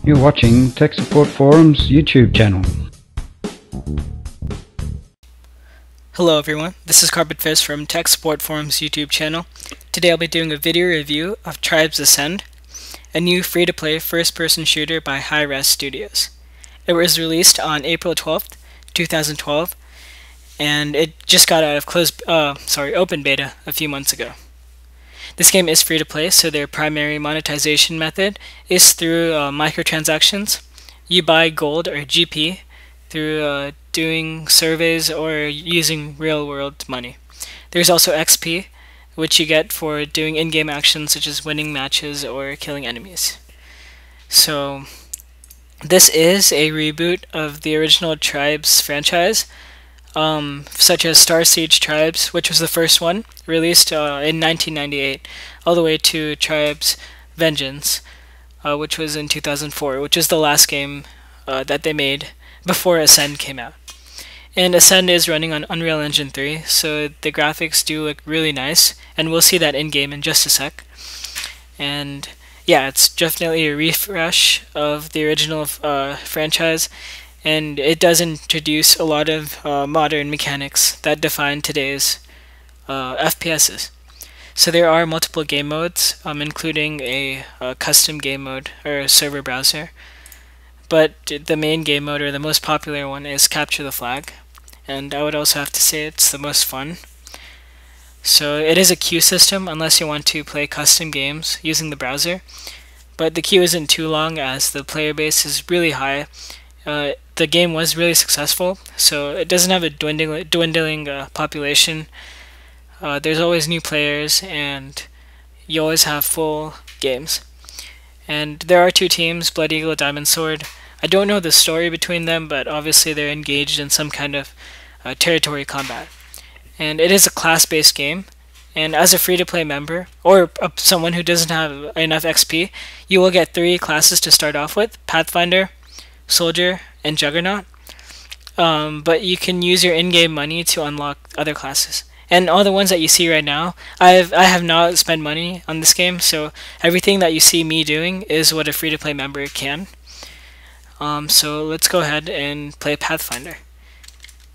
You're watching Tech Support Forum's YouTube channel. Hello everyone, this is CarpetFist from Tech Support Forum's YouTube channel. Today I'll be doing a video review of Tribes Ascend, a new free-to-play first-person shooter by Hi-Rez Studios. It was released on April 12th, 2012, and it just got out of open beta a few months ago. This game is free to play, so their primary monetization method is through microtransactions. You buy gold or GP through doing surveys or using real-world money. There's also XP, which you get for doing in-game actions such as winning matches or killing enemies. So this is a reboot of the original Tribes franchise, such as Starseige Tribes, which was the first one, released in 1998, all the way to Tribes Vengeance, which was in 2004, which is the last game that they made before Ascend came out. And Ascend is running on Unreal Engine 3, so the graphics do look really nice, and we'll see that in-game in just a sec. And yeah, it's definitely a refresh of the original franchise, and it does introduce a lot of modern mechanics that define today's FPSs. So there are multiple game modes, including a custom game mode or a server browser. But the main game mode, or the most popular one, is Capture the Flag. And I would also have to say it's the most fun. So it is a queue system unless you want to play custom games using the browser. But the queue isn't too long as the player base is really high. The game was really successful, so it doesn't have a dwindling population. There's always new players, and you always have full games. And there are two teams, Blood Eagle, Diamond Sword. I don't know the story between them, but obviously they're engaged in some kind of territory combat. And it is a class-based game, and as a free-to-play member, or someone who doesn't have enough XP, you will get 3 classes to start off with: Pathfinder, Soldier, and Juggernaut. But you can use your in-game money to unlock other classes. And all the ones that you see right now, I have not spent money on this game, so everything that you see me doing is what a free-to-play member can. So let's go ahead and play Pathfinder.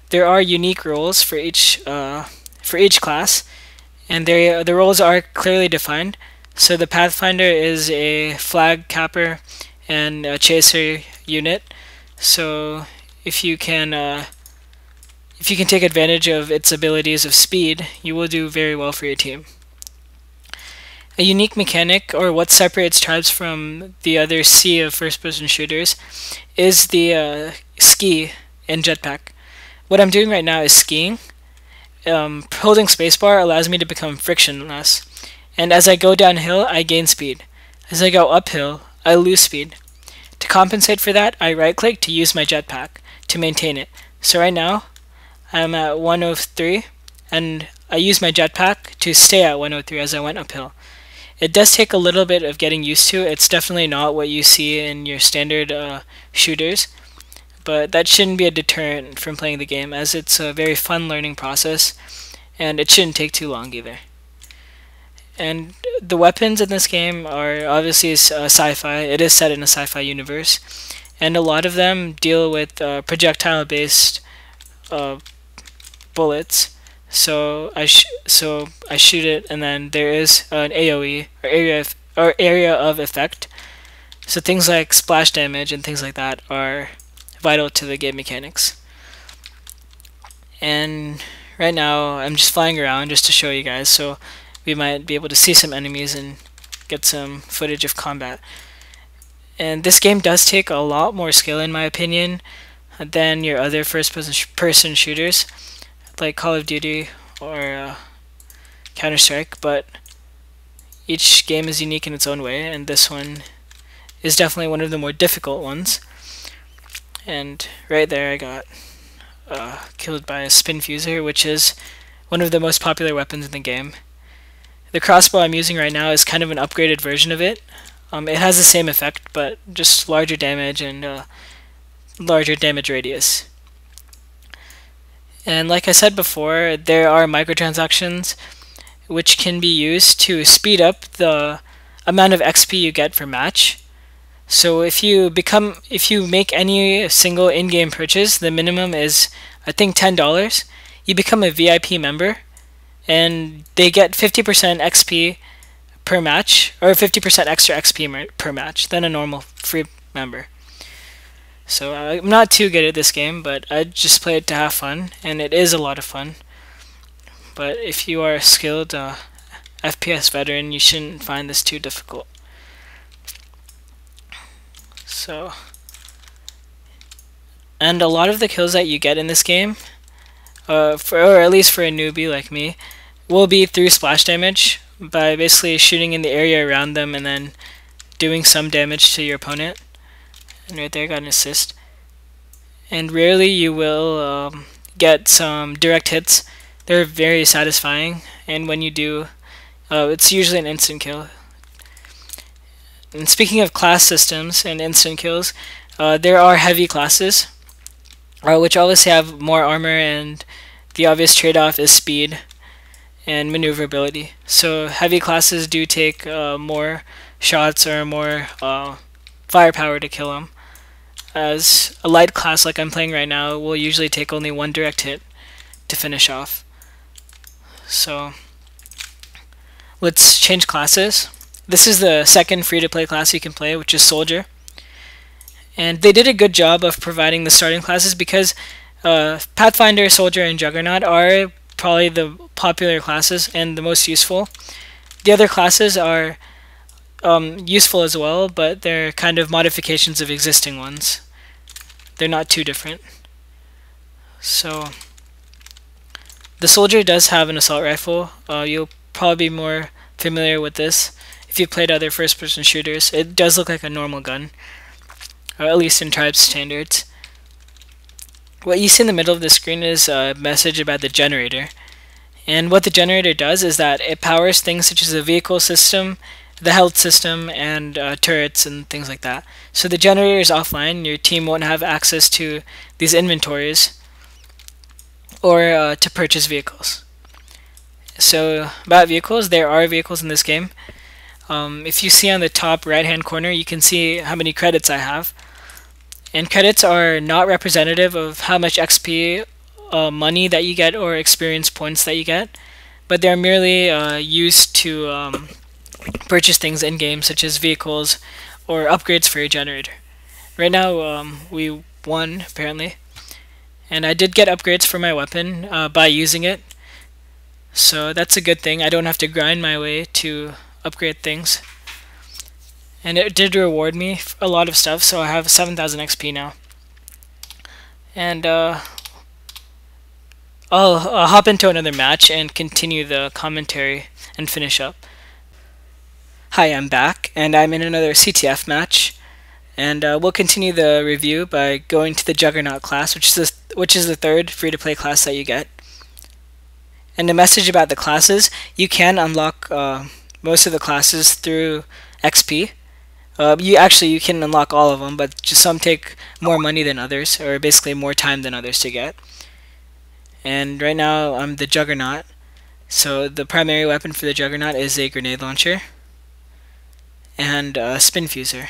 There are unique roles for each class, and the roles are clearly defined. So the Pathfinder is a flag capper and a chaser unit. So if you can take advantage of its abilities of speed, you will do very well for your team. A unique mechanic, or what separates Tribes from the other sea of first-person shooters, is the ski and jetpack. What I'm doing right now is skiing. Holding spacebar allows me to become frictionless, and as I go downhill, I gain speed. As I go uphill, I lose speed. To compensate for that, I right-click to use my jetpack to maintain it. So right now, I'm at 103, and I use my jetpack to stay at 103 as I went uphill. It does take a little bit of getting used to. It's definitely not what you see in your standard shooters, but that shouldn't be a deterrent from playing the game, as it's a very fun learning process, and it shouldn't take too long either. And the weapons in this game are obviously sci-fi. It is set in a sci-fi universe, and a lot of them deal with projectile-based bullets. So I shoot it, and then there is an AOE, or area of effect. So things like splash damage and things like that are vital to the game mechanics. And right now I'm just flying around just to show you guys, so we might be able to see some enemies and get some footage of combat. And this game does take a lot more skill, in my opinion, than your other first-person shooters like Call of Duty or Counter-Strike, but each game is unique in its own way, and this one is definitely one of the more difficult ones. And right there I got killed by a spin fuser, which is one of the most popular weapons in the game. The crossbow I'm using right now is kind of an upgraded version of it. It has the same effect, but just larger damage and larger damage radius. And like I said before, there are microtransactions which can be used to speed up the amount of XP you get per match. So if you make any single in-game purchase, the minimum is I think $10. You become a VIP member, and they get 50% XP per match, or 50% extra XP per match than a normal free member. So I'm not too good at this game, but I just play it to have fun, and it is a lot of fun. But if you are a skilled FPS veteran, you shouldn't find this too difficult. So, and a lot of the kills that you get in this game, or at least for a newbie like me, will be through splash damage, by basically shooting in the area around them and then doing some damage to your opponent. And right there, got an assist. And rarely you will get some direct hits. They're very satisfying, and when you do, it's usually an instant kill. And speaking of class systems and instant kills, there are heavy classes, which obviously have more armor, and the obvious trade-off is speed and maneuverability. So heavy classes do take more shots or more firepower to kill them, as a light class like I'm playing right now will usually take only one direct hit to finish off. So let's change classes. This is the second free-to-play class you can play, which is Soldier. And they did a good job of providing the starting classes, because Pathfinder, Soldier, and Juggernaut are probably the popular classes and the most useful. The other classes are useful as well, but they're kind of modifications of existing ones. They're not too different. So the Soldier does have an assault rifle. You'll probably be more familiar with this if you played other first-person shooters. It does look like a normal gun, or at least in Tribes standards. What you see in the middle of the screen is a message about the generator. And what the generator does is that it powers things such as the vehicle system, the health system, and turrets and things like that. So the generator is offline. Your team won't have access to these inventories or to purchase vehicles. So about vehicles, there are vehicles in this game. If you see on the top right hand corner, you can see how many credits I have. And credits are not representative of how much XP, money that you get, or experience points that you get, but they're merely used to purchase things in game, such as vehicles or upgrades for your generator. Right now we won apparently, and I did get upgrades for my weapon by using it, so that's a good thing. I don't have to grind my way to upgrade things, and it did reward me a lot of stuff, so I have 7,000 XP now. And I'll hop into another match and continue the commentary and finish up. Hi, I'm back, and I'm in another CTF match, and we'll continue the review by going to the Juggernaut class, which is the third free-to-play class that you get. And a message about the classes: you can unlock most of the classes through XP. You can unlock all of them, but just some take more money than others, or basically more time than others to get. And right now I'm the Juggernaut, so the primary weapon for the Juggernaut is a grenade launcher and a spin fuser.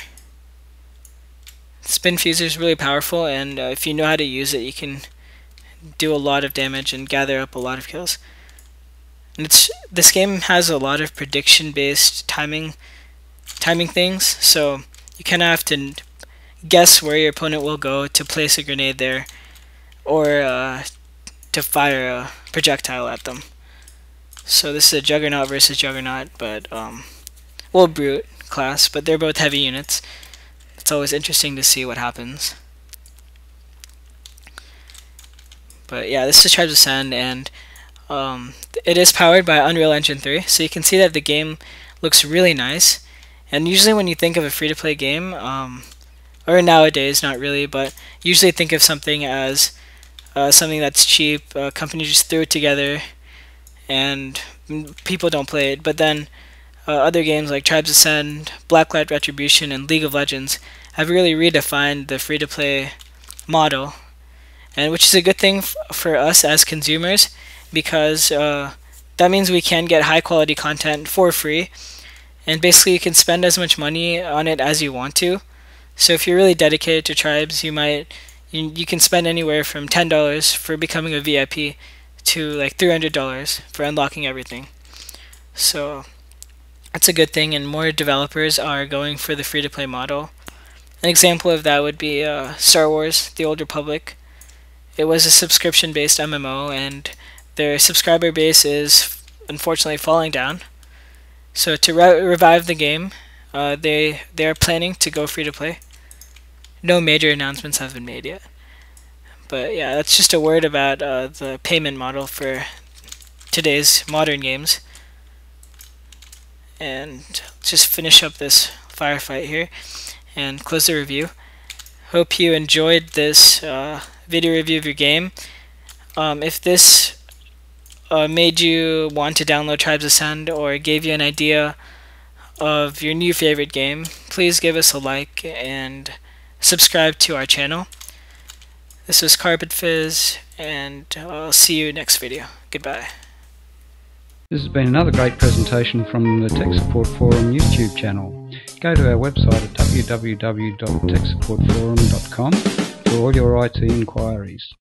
Spin fuser is really powerful, and if you know how to use it, you can do a lot of damage and gather up a lot of kills. And this game has a lot of prediction-based timing things, so you kind of have to guess where your opponent will go to place a grenade there, or to fire a projectile at them. So this is a Juggernaut versus Juggernaut, but well, Brute class, but they're both heavy units. It's always interesting to see what happens. But yeah, this is Tribes of Sand, and it is powered by Unreal Engine 3, so you can see that the game looks really nice. And usually when you think of a free-to-play game, or nowadays, not really, but usually think of something as something that's cheap, a company just threw it together, and people don't play it. But then other games like Tribes of Sand, Blacklight Retribution, and League of Legends have really redefined the free-to-play model, and which is a good thing for us as consumers, because that means we can get high-quality content for free, and basically you can spend as much money on it as you want to. So if you're really dedicated to tribes, you can spend anywhere from $10 for becoming a VIP to like $300 for unlocking everything. So that's a good thing, and more developers are going for the free-to-play model. An example of that would be Star Wars: The Old Republic. It was a subscription-based MMO, and their subscriber base is unfortunately falling down. So to revive the game, they are planning to go free-to-play. No major announcements have been made yet. But yeah, that's just a word about the payment model for today's modern games. And just finish up this firefight here and close the review. Hope you enjoyed this video review of your game. If this made you want to download Tribes Ascend or gave you an idea of your new favorite game, please give us a like and subscribe to our channel. This was Carpet Fizz, and I'll see you next video. Goodbye. This has been another great presentation from the Tech Support Forum YouTube channel. Go to our website at www.techsupportforum.com for all your IT inquiries.